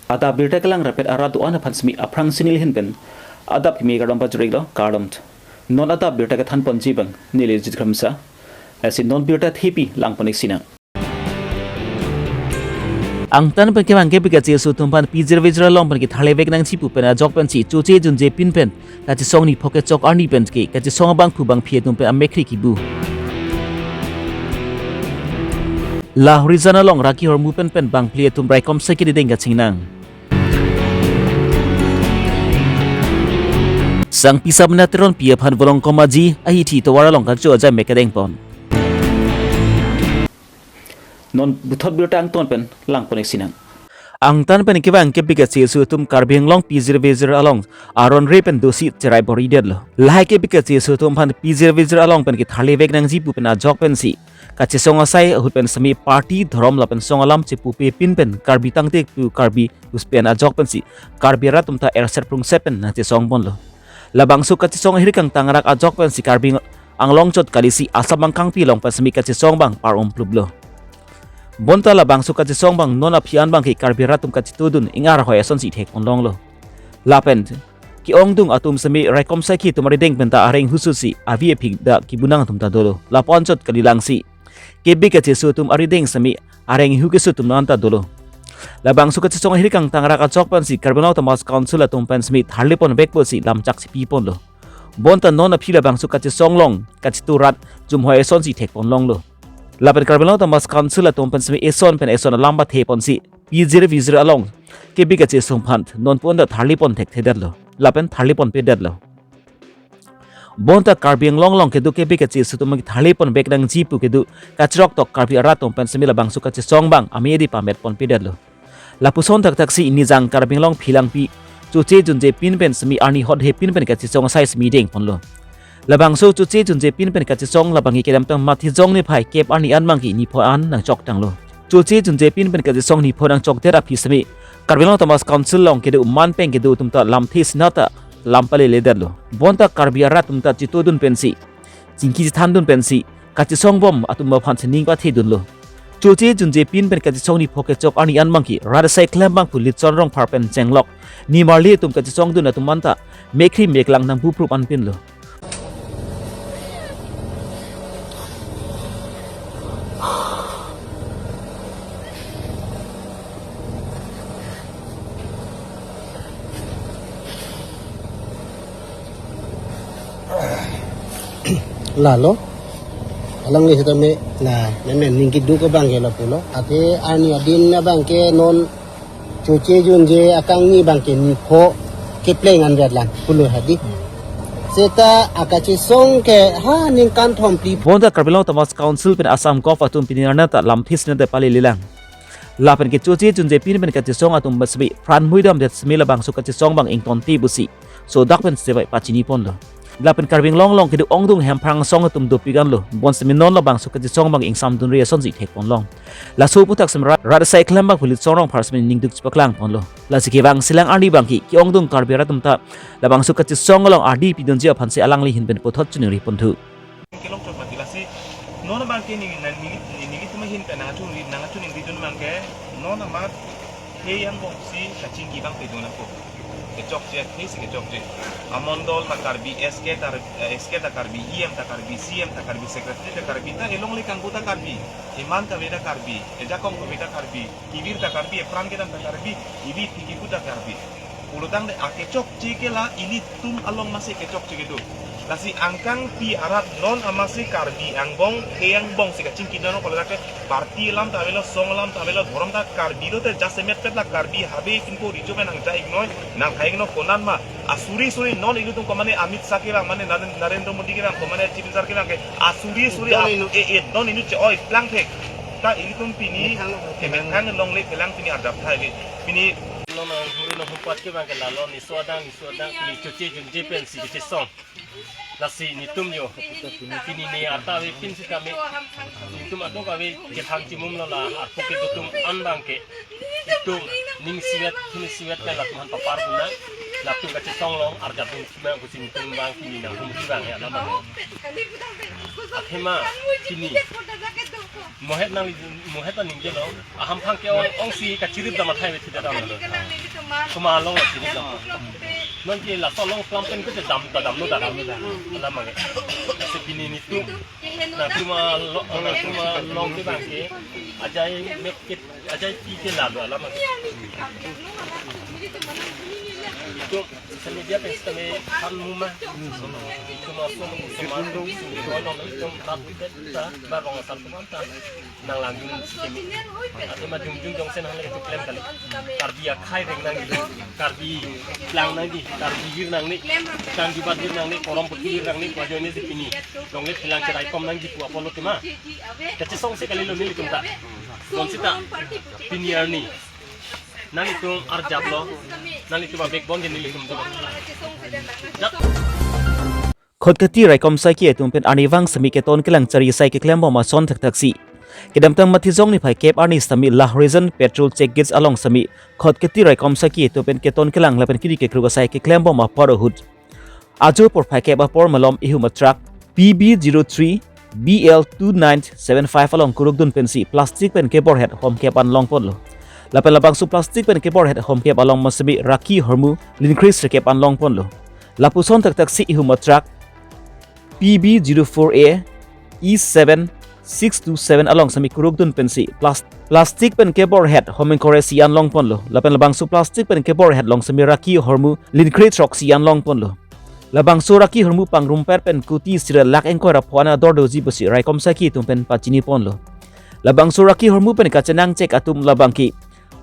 Ada birta kelang rapet aradu ana pansmi aprang sinil hinpen adap kimi gadam pajriglo kardam non ada birta ke than ponji bang nile jitramsa asi non birta thipi langpanik sina ang tan pen kemang ke pika chesu tumpan pizir vizra long pen ki thale vek nang chipu pen jok pen chi choche junje pin pen ka chi song ni phoke chok arni pen ki ka chi song bang phu bang phie tum pen amekri ki bu la horizontal long raki hor mu pen pen bang plie tum rai kom sekiri deng ka chingnang sang pisab natron pia phan volong komaji ahi thi to wara long ka chu aja mekadeng pon non buthot birtang ton pen lang ponek sinang ang tan pen kiwang ke bika chesu tum karbeng long pizir vezir along aron re pen dosi cherai bori del lo lai ke bika chesu tum phan pizir vezir along pen ki thale vek nang ji pu pen a jok pen si ka che songa sai hu pen sami party dhorom la pen songalam che pu pe pin pen karbi tangte pu karbi uspen a jok pen si karbi ra tum ta erser prung sepen na che song bon lo labang su ka che song hirikang tangrak a jok pen si karbi ang long chot kalisi asamang kang pi long pen sami ka che song bang par plub lo bonta la bang suka song bang non aphian bang ki karbira tum ka tudun ingar hoya son si thek onlong lo lapen ki ongdung atum sami raikom sai ki tumari deng penta areng hususi avi phik da ki bunang tum ta dolo la ponchot kalilang si ke bi ka chesu tum ari deng sami areng hu ke su tum nan ta dolo la bang suka song hirikang tangra ka chok pan si karbinau tamas council atum pan sami tharlepon bekpo si lamchak si pipon lo bonta non aphila bang suka song long ka turat jum hoya son si thek onlong lo lapen karbelo tamas council atom pen smi eson lamba the pon si pizir vizir along ke biga che somphant non pon da tharli pon thek theder lo lapen tharli pon pe der lo bonta karbeng long long ke du ke biga che sutum ki tharli pon bek dang ji pu ke du kachrok tok karbi ara tom pen smi labang su ka che song bang amedi pamet pon pe der lo lapuson tak tak si ini jang karbeng long philang pi chuche junje pin pen smi arni hot he pin pen ka che song size meeting pon lo labang so chuche junje pin pen ka chi song labangi kedam tang mathi jong ni phai kep ani an mang ki ni pho an nang chok tang lo chuche junje pin pen ka chi song ni pho nang chok tera phi sami karbelo tamas council long ke de man pen ke de tum ta lam this na ta lam pale le der lo bonta karbiara tum ta chi to dun pen si jingki than dun pen si ka chi song bom atum ba phan ning pa the dun lo chuche junje pin pen ka chi song ni pho ke chok ani an mang ki rada sai klam bang pu lit chon rong phar pen chenglok ni marli tum ka chi song dun atum man ta mekri meklang nang pu pru an pin lo Lalo alang ni sa tami na men ningkid du ka bang ke la pulo ate ani adin na bang ke non chuche junje akang ni bang ke ni pho ke pleng an lan pulo hadi seta akachi song ke ha ning kan thom pli bonda karbelo tamas council pen asam ko fatum pinirna ta lam this na de pali lilang lapen ke chuche junje pin pen ka chi song atum basbi fran muidam det smila bang su ka chi song bang ington ti busi so dakpen se bai pachini pon lo lapen karbing long long ke du ongdung hemprang song atum do pigan lo bon semi non la bang su ka chi song bang ingsam dun re son ji thek pon long la so putak sem ra sai klam bang pulit song rong parsmin ning duk chpaklang pon lo la sike bang silang ardi bang ki ongdung karbira tum ta la bang su ka chi song long ardi pidon ji phan se alang li hin ben pothot chuni ri pon thu kelong chot matilasi non bang ke ni tum hin pe na chu ni ridun bang ke non ma he yang bong si ka ching ki bang pe dun ko ke chok je ni si ke chok je amondol ta karbi sk ta karbi em ta karbi cm ta karbi secretary ta karbi ta elong le kang buta karbi iman ta veda karbi eja kong veda karbi kibir ta karbi efran ke ta karbi ibi tiki buta karbi ulutang de ake chok je ke la ini tum along masih ke chok je gitu lasi angkang pi arat non amasi karbi angbong keyang bong si kacing kidano kalau tak parti lam tabelo song lam tabelo dhorom ta karbi lo te jasemet petla karbi habe kinko rijo men ang jaik noi nang khaing no konan ma asuri non ilu tum komane amit sakira mane narendra modi kira komane chief minister kira ke asuri non inu che oi plang thek ta ilu tum pini kemen khang long le pelang pini adap thai pini non huri no hupat ke bang lalo ni sodang ni cuci junji pen si ke song lasi ni tum yo pini ni ata we pin si kami tum ato ka we ke thang chi mum la aku ke tum an bang ke tum ning siwet ka la tum papar buna la tum ka song long arja tum ba ku sin tum bang pini na hum bang ya la bang akhema pini mohet nang ning jelo aham phang ke ong si ka chirip da mathai be thida dam lo kuma long la chirip dam non ki la so long plam pen ko dam no da na ma se bini ni tu na kuma long ke bang ke ajai make it ajai pi ke la do ala ma itu semedia pesta me kan muma itu masuk semando kalau itu tapi kita baru ngasal manta nang lanjut kimi atau mah jung sen hal itu klaim kali karbi khai reng nang gitu karbi lang nang di karbi gir nang ni kang di badir nang ni korom putih nang ni wajo ni sipini dong ni hilang cerai kom nang di ku apolo tema kecil song sekali lo ni kita don sita piniar ni nang itu arjab lo nang itu babek bon ni likum tu khot kati rai kom sai ki tum pen ani wang sami ke ton kelang chari sai ke klem ma son thak thak si kedam tang mathi jong ni phai kep ani sami la reason petrol check gates along sami khot kati rai kom sai ki tum pen ke ton kelang la pen kiri ke kruga sai ke klem ma parahut ajo por phai kep apor malom ihu ma truck PB03 BL2975 along kurugdun pen si plastic pen ke bor head home kep an long pon lo lapen labang su plastic pen ke bor head home kep along masami raki hormu linkris kep an long pon lo lapuson tak tak si ihu ma truck PB04A E7627 along sami kurugdun pensi plastic pen ke bor head homing kore sian long pon lo lapen labang su plastic pen ke bor head long sami raki hormu linkrit rock sian long pon lo labang su raki hormu pang rumper pen kuti sira lak engko ra phwana dor doji basi rai kom saki tum pen pachini pon lo labang su raki hormu pen ka chenang chek atum labang ki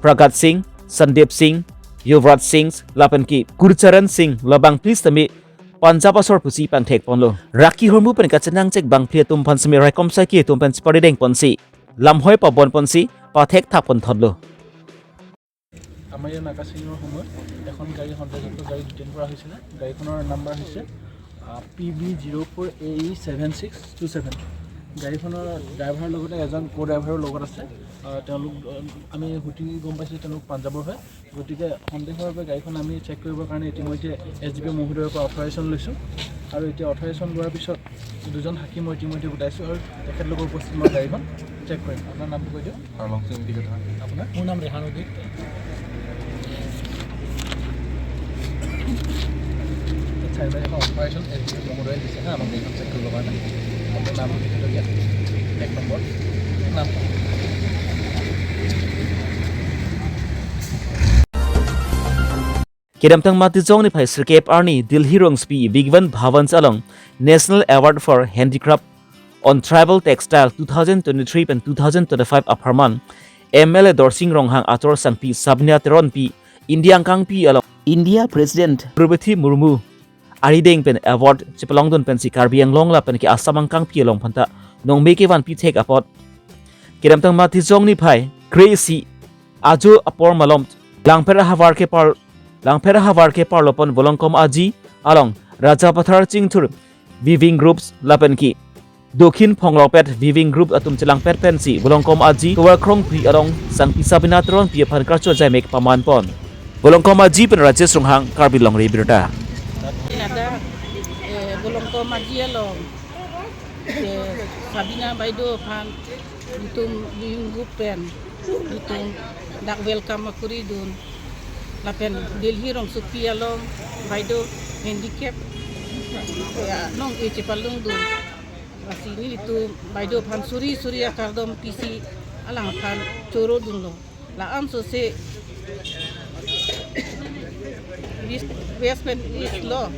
Pragat Singh Sandeep Singh Yuvraj Singh lapen ki Gurcharan Singh labang please tami Punjab asor pusi pang thek pon lo raki hormu pen ka chenang chek bang phia tum phan sami rai kom sai ki tum pen spari deng pon si lam hoi pa bon pon si pa thek tha pon thod lo আমাৰ ইয়াৰ নাগাছিঙৰ সময়ত এখন গাড়ী সন্দেহযুক্ত গাড়ী detain কৰা হৈছিলে গাড়ীখনৰ number হৈছে PB04AE7627 গাড়ীখনৰ ড্ৰাইভাৰৰ লগতে এজন কো ড্ৰাইভাৰৰ লগত আছে তেওঁলোক আমি হুটি গম পাইছোঁ তেওঁলোক পাঞ্জাবৰ হয় গতিকে সন্দেহৰ বাবে গাড়ীখন আমি চেক কৰিবৰ কাৰণে ইতিমধ্যে SDP মহোদয়ৰ পৰা অথৰাইজেশ্যন লৈছোঁ আৰু এতিয়া অথৰাইজেশ্যন লোৱাৰ পিছত দুজন হাকিম মই ইতিমধ্যে গোটাইছোঁ আৰু তেখেতলোকৰ উপস্থিত মই গাড়ীখন চেক কৰিম আপোনাৰ নামটো কৈ দিয়ক আপোনাৰ মোৰ নাম ৰেহানুদ্দিন অপাৰেশ্যন SDP মহোদয়ে দিছে হা আমাক গাড়ীখন চেক কৰিবৰ কাৰণে আপোনাৰ নামটো লিখিলগীয়া 1 নম্বৰ নাম kedam tang mati jong ni phai sirkep arni Delhi rongspi Bigwan Bhavan along National Award for Handicraft on Tribal Textile 2023 and 2025 aparman MLA Dorsing Ronghang ator sangpi sabnya teron pi India kang pi along India President Draupadi Murmu ari deng pen award chipalong don pen si Karbi Anglong la pen ki asamang kang pi along phanta nong meke wan pi take apot kedam tang mati jong ni phai crazy ajo apor malom langpera havar ke parlopon volongkom aji along Raja Pathar Chingthur Weaving Groups lapen ki Dokhin Phonglopet Weaving Group atum chelang pet pensi volongkom aji kawar krong pi along sang pisabina tron pi phan karcho jai mek paman pon volongkom aji pen Rajesh Runghang Karbi Longri Abirta ada volongkom aji along Sabina Baido phan ditum Weaving Group pen ditum dak welcome akuri dun lapen Delhi rong supi along Baido handicap ya nong cepalung dun masini itu Baido phan suri akardom PC alang phan choro dun lo la am so se Westman is law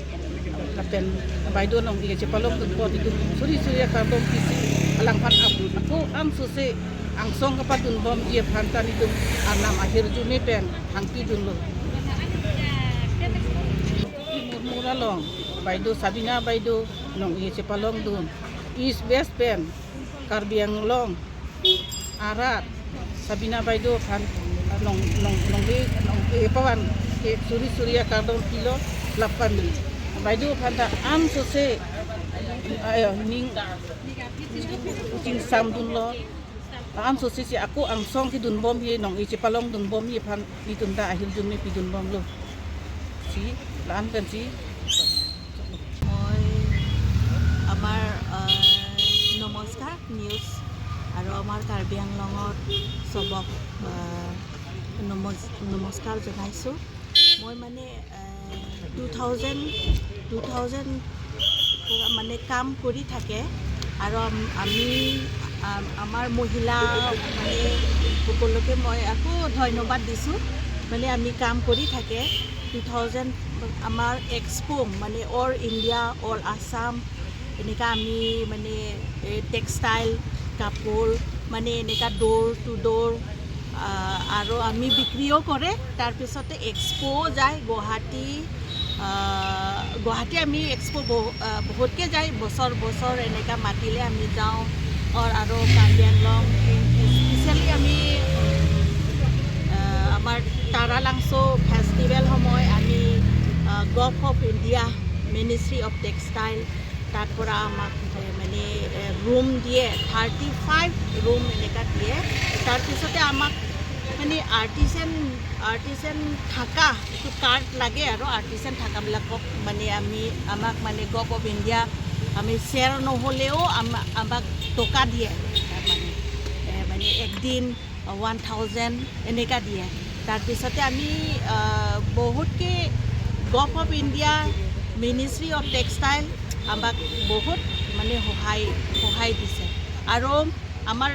lapen Baido nong cepalung dun pot itu suri akardom PC alang phan aku am so se angsong kapat dun bom dia phan tan itu anam akhir Juni pen angti dun lo Muralong Baido Sabina Baido nong cepalong dun East West pen Karbi Anglong Arat Sabina Baido phan nong pawan ke suri akardom kilo 8 Baido phan ta am so se ayo ning kucing sam dun lo am so se aku angsong ki dun bom hi nong cepalong dun bom hi phan itun da ahil dun ni pi dun bom lo si laan kan si মই আমাৰ নমস্কাৰ news আৰু আমাৰ কাৰ্বি আংলঙত চবক নমস্কাৰ জনাইছোঁ মই মানে 2000 মানে কাম কৰি থাকে আৰু আমি আমাৰ মহিলা মানে সকলোকে মই আকৌ ধন্যবাদ দিছোঁ মানে আমি কাম কৰি থাকে 2000 আমাৰ এক্সপো মানে অল ইণ্ডিয়া অল আছাম এনেকা আমি মানে টেক্সটাইল কাপোৰ মানে এনেকা ডোৰ টু ডোৰ আৰু আমি বিক্ৰীও কৰে তাৰপিছতে এক্সপো যায় গুৱাহাটী আমি এক্সপো বহুতকৈ যায় বছৰ এনেকা মাতিলে আমি যাওঁ আৰু কাৰ্বি আংলং স্পেচিয়েলি আমি আমাৰ তাৰালাংছো ফেষ্টিভেল সময় আমি gov of India ministry of textile তাৰ পৰা আমাক মানে ৰুম দিয়ে 35 ৰুম এনেকা দিয়ে তাৰপিছতে আমাক মানে আৰ্টিচান থাকা এইটো কাৰ্ড লাগে আৰু আৰ্টিচান থাকাবিলাকক মানে আমাক মানে গভ অফ ইণ্ডিয়া আমি শ্বেয়াৰ নহ'লেও আমাক টকা দিয়ে তাৰমানে মানে একদিন 1000 এনেকা দিয়ে তাৰপিছতে আমি বহুতকৈ gov of India ministry of textile আমাক বহুত মানে সহায় দিছে আৰু আমাৰ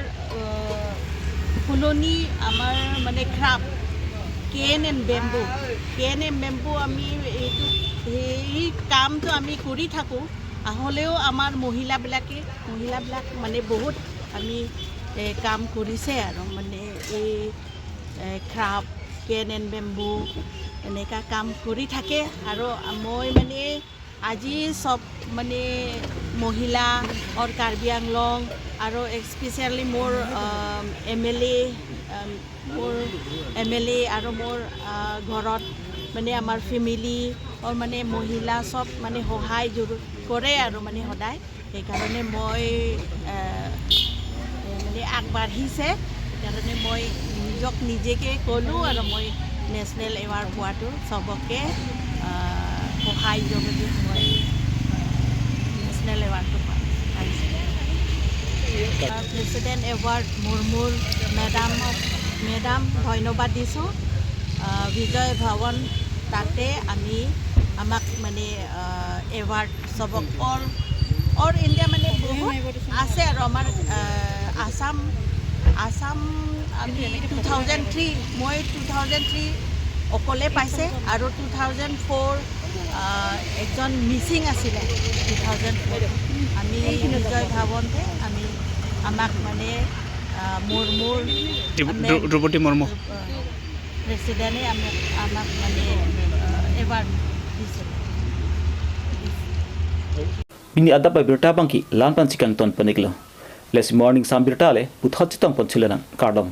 ফুলনি আমাৰ মানে ক্ৰাফ্ট কেন এণ্ড বেম্বু আমি এইটো এই কামটো আমি কৰি থাকোঁ হ'লেও আমাৰ মহিলাবিলাক মানে বহুত আমি কাম কৰিছে আৰু মানে এই ক্ৰাফ্ট কেন এণ্ড বেম্বু এনেকা কাম কৰি থাকে আৰু মই মানে আজি চব মানে মহিলা আৰু কাৰ্বি আংলং আৰু স্পেচিয়েলি মোৰ MLA আৰু মোৰ ঘৰত মানে আমাৰ ফেমিলি আৰু মানে মহিলা চব মানে সহায় কৰে আৰু মানে সদায় সেইকাৰণে মই মানে আগবাঢ়িছে সেইকাৰণে মই নিজকে ক'লোঁ আৰু মই নেশ্যনেল এৱাৰ্ড পোৱাটো চবকে সহায় যোগেদি মই নেশ্যনেল এৱাৰ্ডটো পাইছোঁ প্ৰেচিডেণ্ট এৱাৰ্ড মুৰ্মুৰ মেডাম ধন্যবাদ দিছোঁ বিজয় ভৱন তাতে আমাক মানে এৱাৰ্ড চবক অল ইণ্ডিয়া মানে বহুত আছে আৰু আমাৰ আছাম আমি 2003 মই 2003 অকলে পাইছে আৰু 2004 একজন মিচিং আছিলে 2004 আমি বিজয় ভৱনতে আমাক মানে দ্ৰৌপদী মুৰ্মু প্ৰেচিডেণ্টে আমাক মানে এৱাৰ্ড দিছিলে Bini adap Abirta bangki lan pan sikang ton paniklo. Les morning sambirta le puthot chitong pon chilenang kardom.